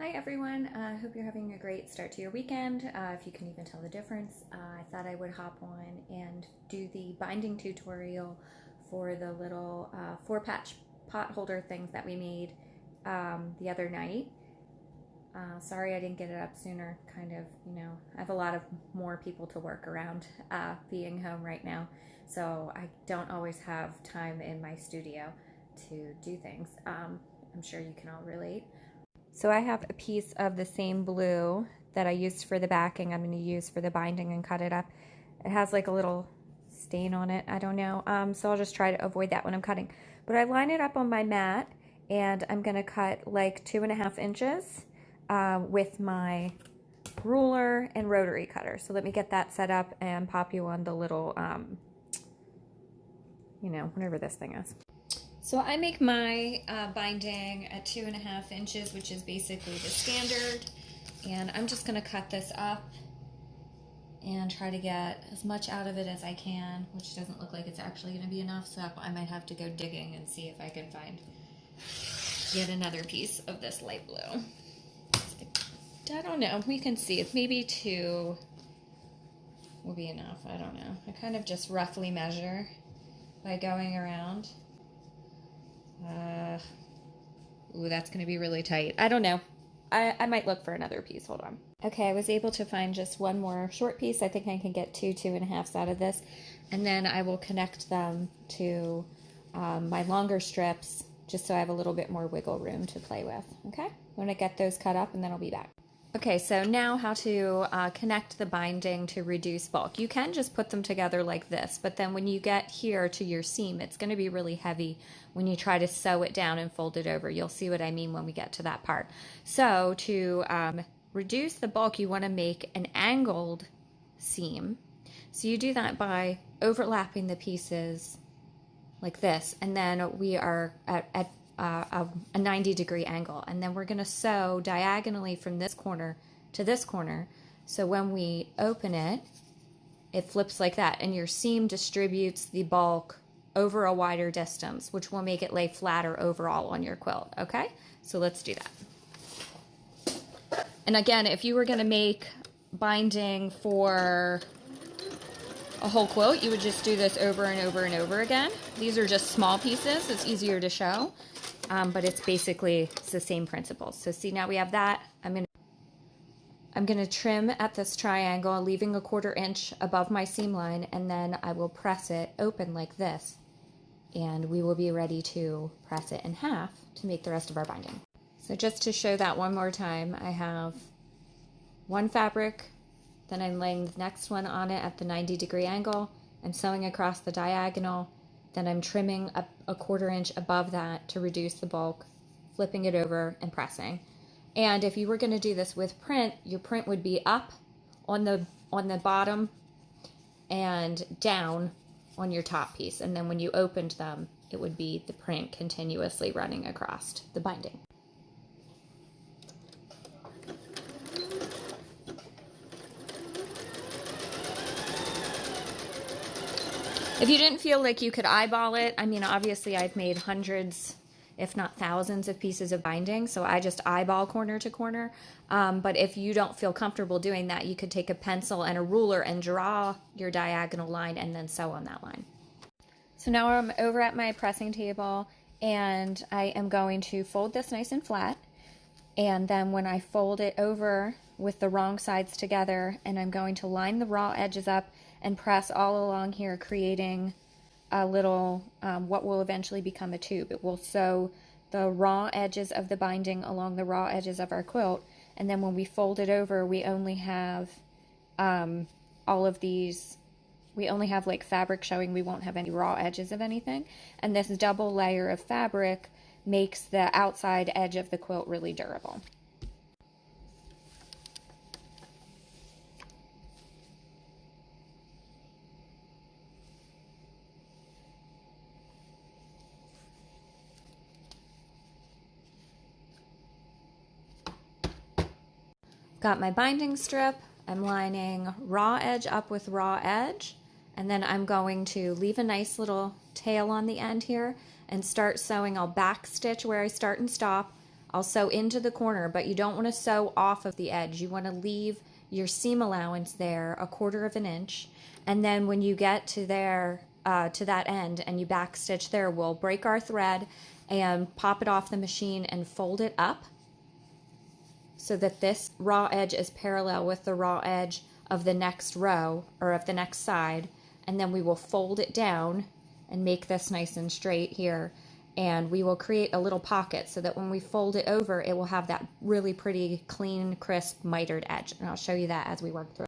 Hi everyone, hope you're having a great start to your weekend. If you can even tell the difference, I thought I would hop on and do the binding tutorial for the little 4-patch pot holder things that we made the other night. Sorry I didn't get it up sooner, I have a lot of more people to work around being home right now, so I don't always have time in my studio to do things. I'm sure you can all relate. So I have a piece of the same blue that I used for the backing I'm going to use for the binding and cut it up. It has like a little stain on it, I don't know, so I'll just try to avoid that when I'm cutting. But I line it up on my mat and I'm going to cut like 2.5 inches with my ruler and rotary cutter. So let me get that set up and pop you on the little, whatever this thing is. So I make my binding at 2.5 inches, which is basically the standard. And I'm just going to cut this up and try to get as much out of it as I can, which doesn't look like it's actually going to be enough. So I might have to go digging and see if I can find yet another piece of this light blue. I don't know. We can see. Maybe 2 will be enough. I don't know. I kind of just roughly measure by going around. Ooh, that's going to be really tight. I don't know. I might look for another piece. Hold on. Okay, I was able to find just one more short piece. I think I can get 2.5s out of this. And then I will connect them to my longer strips just so I have a little bit more wiggle room to play with. Okay? I'm going to get those cut up and then I'll be back. Okay, so now how to connect the binding to reduce bulk. You can just put them together like this, but then when you get here to your seam, it's going to be really heavy when you try to sew it down and fold it over. You'll see what I mean when we get to that part. So to reduce the bulk, you want to make an angled seam. So you do that by overlapping the pieces like this, and then we are at a 90-degree angle, and then we're going to sew diagonally from this corner to this corner, so when we open it, it flips like that, and your seam distributes the bulk over a wider distance, which will make it lay flatter overall on your quilt. Okay, so let's do that. And again, if you were going to make binding for a whole quilt, you would just do this over and over and over again. These are just small pieces, it's easier to show. But it's the same principles. So see, now we have that. I'm gonna trim at this triangle, leaving a 1/4 inch above my seam line, and then I will press it open like this, and we will be ready to press it in half to make the rest of our binding. So just to show that one more time, I have one fabric, then I'm laying the next one on it at the 90-degree angle. I'm sewing across the diagonal. Then I'm trimming a 1/4 inch above that to reduce the bulk, flipping it over and pressing. And if you were going to do this with print, your print would be up on the bottom and down on your top piece. And then when you opened them, it would be the print continuously running across the binding. If you didn't feel like you could eyeball it, I mean, obviously I've made hundreds, if not thousands of pieces of binding, so I just eyeball corner to corner. But if you don't feel comfortable doing that, you could take a pencil and a ruler and draw your diagonal line and then sew on that line. So now I'm over at my pressing table, and I am going to fold this nice and flat. And then when I fold it over with the wrong sides together, and I'm going to line the raw edges up and press all along here, creating a little, what will eventually become a tube. It will sew the raw edges of the binding along the raw edges of our quilt, and then when we fold it over, we only have all of these, we only have like fabric showing, we won't have any raw edges of anything, and this double layer of fabric makes the outside edge of the quilt really durable. Got my binding strip, I'm lining raw edge up with raw edge, and then I'm going to leave a nice little tail on the end here and start sewing. I'll back stitch where I start and stop. I'll sew into the corner, but you don't want to sew off of the edge. You want to leave your seam allowance there 1/4 of an inch. And then when you get to there, to that end and you back stitch there, we'll break our thread and pop it off the machine and fold it up so that this raw edge is parallel with the raw edge of the next row or of the next side. And then we will fold it down and make this nice and straight here. And we will create a little pocket so that when we fold it over, it will have that really pretty, clean, crisp, mitered edge. And I'll show you that as we work through.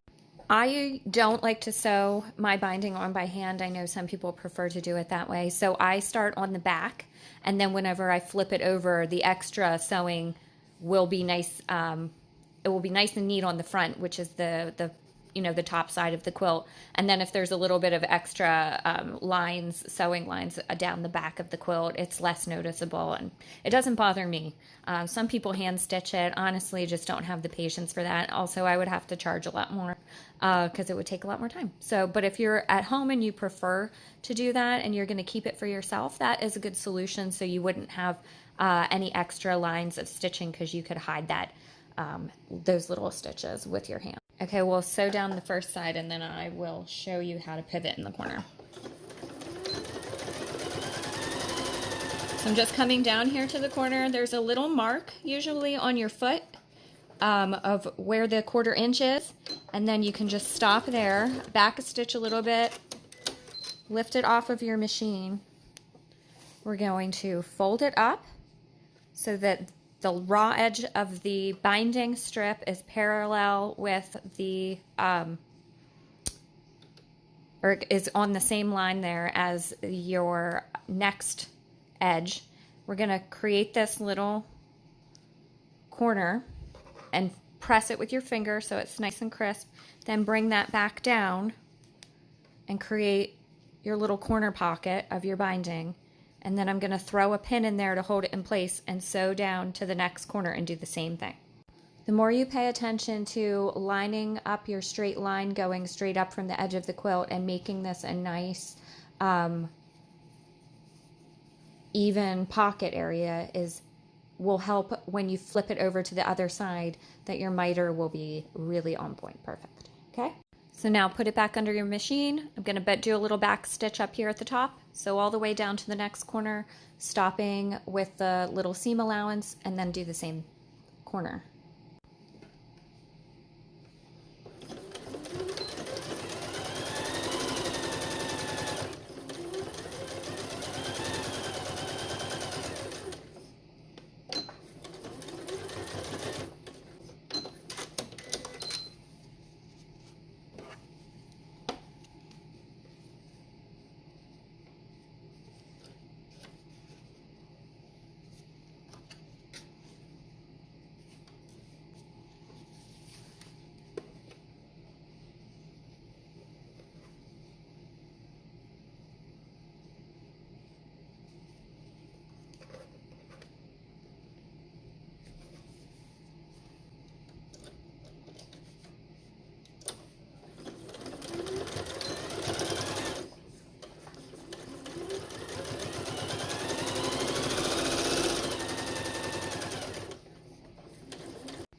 I don't like to sew my binding on by hand. I know some people prefer to do it that way. So I start on the back, and then whenever I flip it over, the extra sewing will be nice. It will be nice and neat on the front, which is the top side of the quilt. And then if there's a little bit of extra sewing lines down the back of the quilt, it's less noticeable and it doesn't bother me. Some people hand stitch it. Honestly, just don't have the patience for that. Also, I would have to charge a lot more because it would take a lot more time. So, but if you're at home and you prefer to do that and you're going to keep it for yourself, that is a good solution. So you wouldn't have any extra lines of stitching because you could hide that those little stitches with your hand. Okay, we'll sew down the first side and then I will show you how to pivot in the corner. So I'm just coming down here to the corner. There's a little mark usually on your foot of where the 1/4 inch is, and then you can just stop there, back a stitch a little bit, lift it off of your machine. We're going to fold it up so that the raw edge of the binding strip is parallel with the, or is on the same line there as your next edge. We're going to create this little corner and press it with your finger so it's nice and crisp. Then bring that back down and create your little corner pocket of your binding. And then I'm going to throw a pin in there to hold it in place and sew down to the next corner and do the same thing. The more you pay attention to lining up your straight line going straight up from the edge of the quilt and making this a nice even pocket area will help when you flip it over to the other side that your miter will be really on point. Perfect. Okay. So now put it back under your machine. I'm going to do a little back stitch up here at the top. So all the way down to the next corner, stopping with the little seam allowance, and then do the same corner.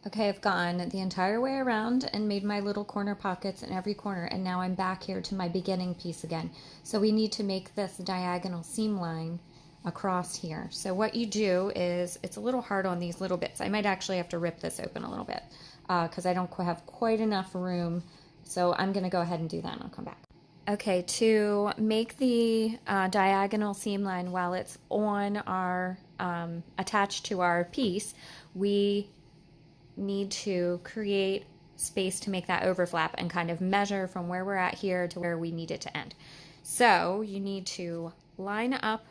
Okay, I've gone the entire way around and made my little corner pockets in every corner, and now I'm back here to my beginning piece again. So we need to make this diagonal seam line across here. So what you do is, it's a little hard on these little bits. I might actually have to rip this open a little bit because I don't have quite enough room. So I'm going to go ahead and do that and I'll come back. Okay, to make the diagonal seam line while it's on our, attached to our piece, we need to create space to make that overlap and kind of measure from where we're at here to where we need it to end. So you need to line up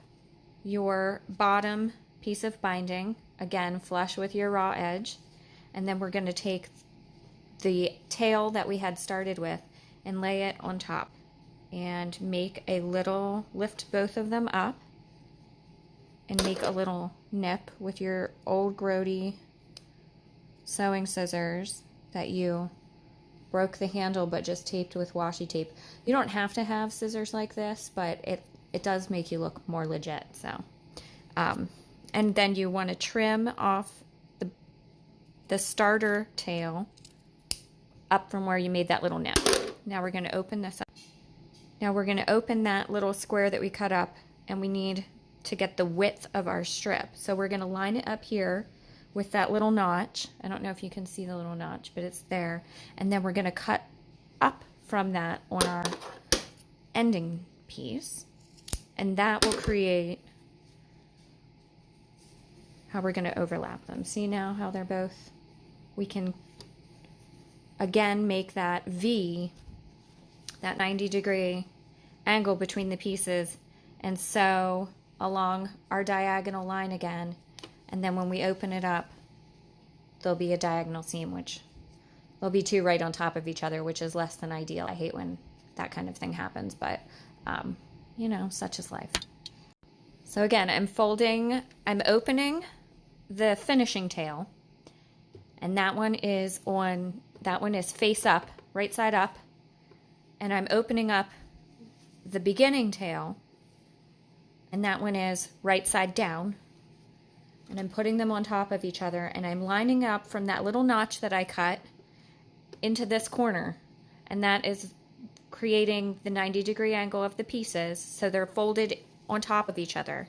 your bottom piece of binding, again flush with your raw edge, and then we're going to take the tail that we had started with and lay it on top and make a little, lift both of them up and make a little nip with your old grody sewing scissors that you broke the handle but just taped with washi tape. You don't have to have scissors like this, but it does make you look more legit. So And then you want to trim off the starter tail up from where you made that little nip. Now we're going to open this up. Now we're going to open that little square that we cut up, and we need to get the width of our strip. So we're going to line it up here with that little notch. I don't know if you can see the little notch, but it's there. And then we're going to cut up from that on our ending piece, and that will create how we're going to overlap them. See now how they're both, we can again make that V, that 90-degree angle between the pieces, and sew along our diagonal line again. And then when we open it up, there'll be a diagonal seam, which there'll be two right on top of each other, which is less than ideal. I hate when that kind of thing happens, but you know, such is life. So again, I'm opening the finishing tail, and that one is face up, right side up, and I'm opening up the beginning tail, and that one is right side down, and I'm putting them on top of each other, and I'm lining up from that little notch that I cut into this corner, and that is creating the 90-degree angle of the pieces, so they're folded on top of each other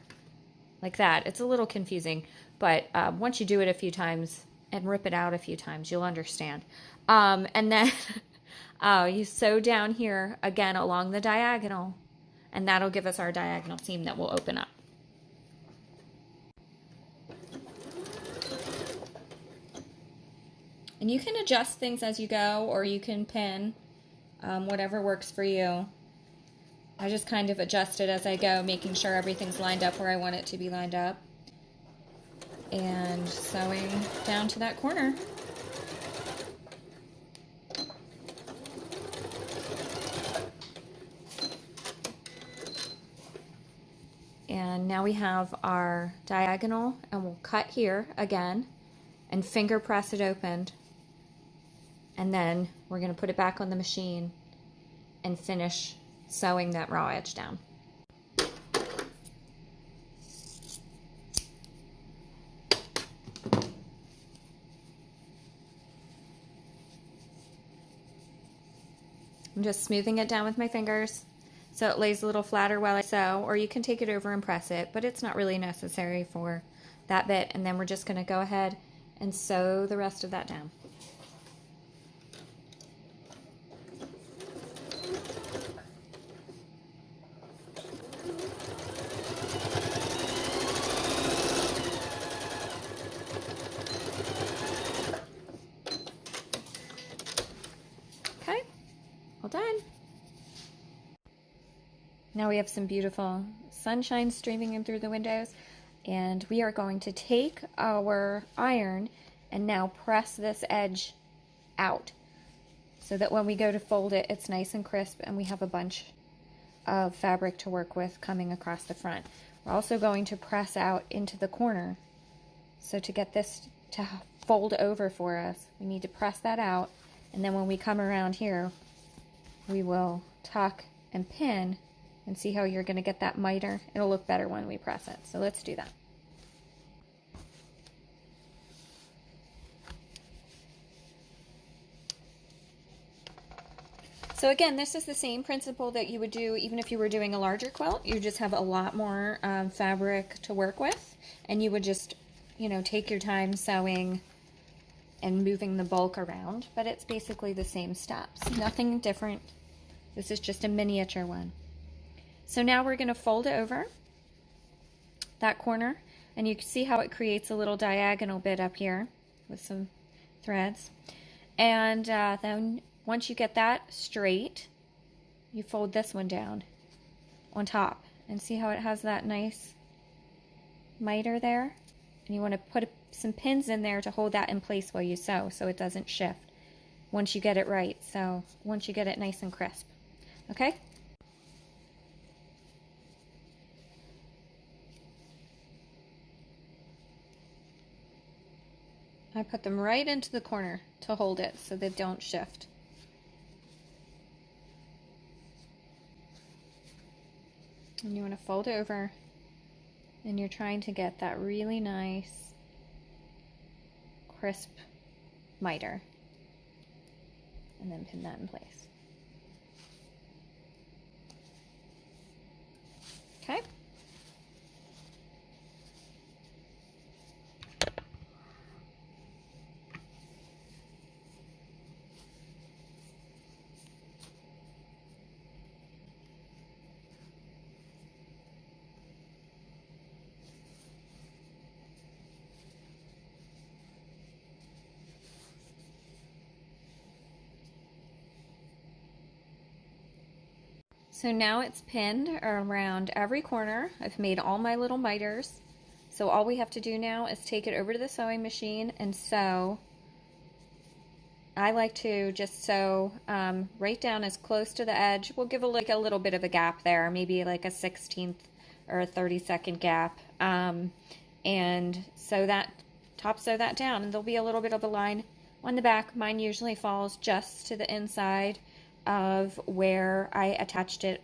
like that. It's a little confusing, but once you do it a few times and rip it out a few times, you'll understand. And then you sew down here again along the diagonal, and that'll give us our diagonal seam that will open up. And you can adjust things as you go, or you can pin, whatever works for you. I just kind of adjust it as I go, making sure everything's lined up where I want it to be lined up. And sewing down to that corner. And now we have our diagonal, and we'll cut here again and finger press it open. And then we're going to put it back on the machine and finish sewing that raw edge down. I'm just smoothing it down with my fingers so it lays a little flatter while I sew, or you can take it over and press it, but it's not really necessary for that bit. And then we're just going to go ahead and sew the rest of that down. Okay, all done. Now we have some beautiful sunshine streaming in through the windows, and we are going to take our iron and now press this edge out so that when we go to fold it, it's nice and crisp, and we have a bunch of fabric to work with coming across the front. We're also going to press out into the corner. So to get this to fold over for us, we need to press that out, and then when we come around here, we will tuck and pin, and see how you're going to get that miter. It'll look better when we press it. So let's do that. So again, this is the same principle that you would do even if you were doing a larger quilt. You just have a lot more fabric to work with, and you would just, you know, take your time sewing and moving the bulk around, but it's basically the same steps. Nothing different. This is just a miniature one. So now we're going to fold it over that corner, and you can see how it creates a little diagonal bit up here with some threads. And then once you get that straight, you fold this one down on top, and see how it has that nice miter there. And you want to put some pins in there to hold that in place while you sew so it doesn't shift once you get it right. So once you get it nice and crisp. Okay? I put them right into the corner to hold it so they don't shift. And you want to fold over And you're trying to get that really nice, crisp miter. And then pin that in place. Okay. So now it's pinned around every corner. I've made all my little miters. So all we have to do now is take it over to the sewing machine and sew. I like to just sew right down as close to the edge. We'll give like a little bit of a gap there, maybe like a 16th or a 32nd gap. And sew that, top sew that down, and there'll be a little bit of a line on the back. Mine usually falls just to the inside of where I attached it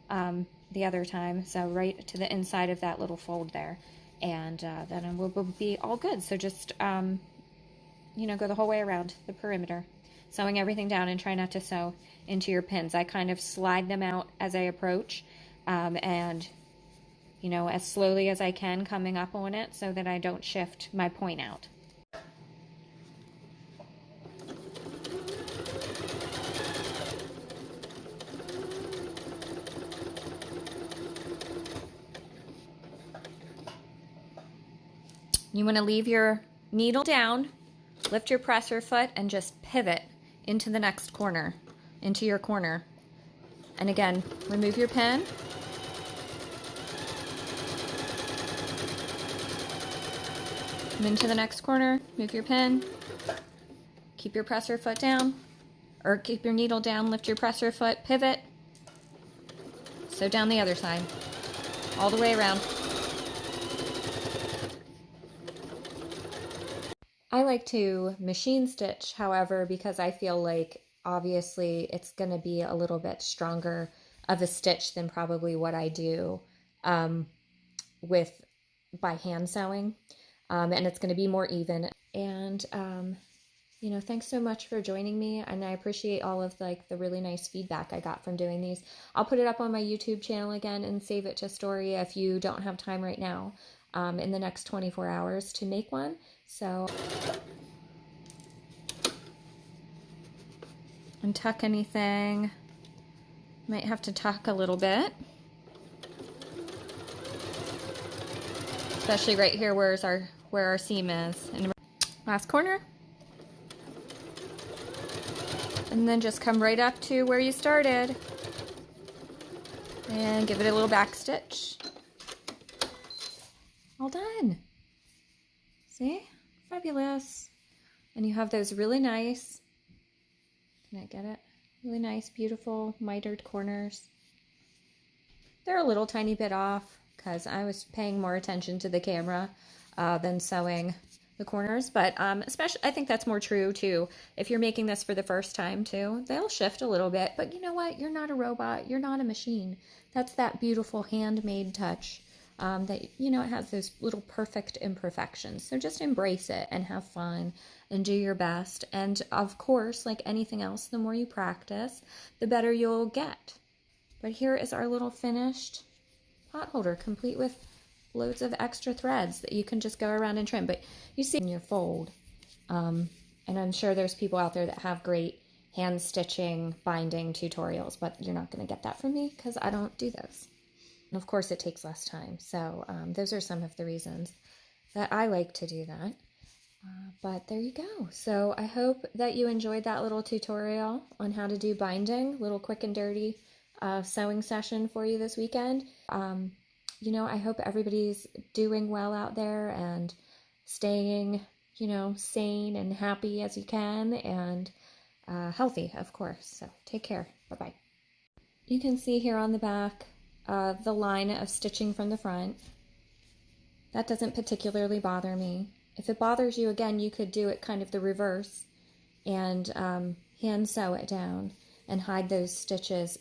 the other time, so right to the inside of that little fold there, and then we'll be all good. So just you know, go the whole way around the perimeter, sewing everything down, and try not to sew into your pins. I kind of slide them out as I approach, and you know, as slowly as I can, coming up on it so that I don't shift my point out. You want to leave your needle down, lift your presser foot, and just pivot into the next corner, into your corner. And again, remove your pin. Come into the next corner, move your pin, keep your presser foot down, or keep your needle down, lift your presser foot, pivot, sew down the other side, all the way around. I like to machine stitch, however, because I feel like obviously it's going to be a little bit stronger of a stitch than probably what I do by hand sewing, and it's going to be more even. And you know, thanks so much for joining me, and I appreciate all of like the really nice feedback I got from doing these. I'll put it up on my YouTube channel again and save it to story if you don't have time right now in the next 24 hours to make one. So, and tuck anything. Might have to tuck a little bit, especially right here where our seam is. And last corner, and then just come right up to where you started, and give it a little back stitch. All done. See? Fabulous. And you have those really nice, can I get it? Really nice, beautiful mitered corners. They're a little tiny bit off because I was paying more attention to the camera than sewing the corners, but especially I think that's more true too if you're making this for the first time too. They'll shift a little bit, but you know what? You're not a robot. You're not a machine. That's that beautiful handmade touch. That, you know, it has those little perfect imperfections. So just embrace it and have fun and do your best. And of course, like anything else, the more you practice, the better you'll get. But here is our little finished pot holder, complete with loads of extra threads that you can just go around and trim. But you see in your fold, and I'm sure there's people out there that have great hand stitching, binding tutorials, but you're not going to get that from me because I don't do those. Of course, it takes less time. So those are some of the reasons that I like to do that. But there you go. So I hope that you enjoyed that little tutorial on how to do binding, little quick and dirty sewing session for you this weekend. You know, I hope everybody's doing well out there and staying, you know, sane and happy as you can, and healthy, of course. So take care. Bye-bye. You can see here on the back the line of stitching from the front. That doesn't particularly bother me. If it bothers you, again, you could do it kind of the reverse and hand sew it down and hide those stitches.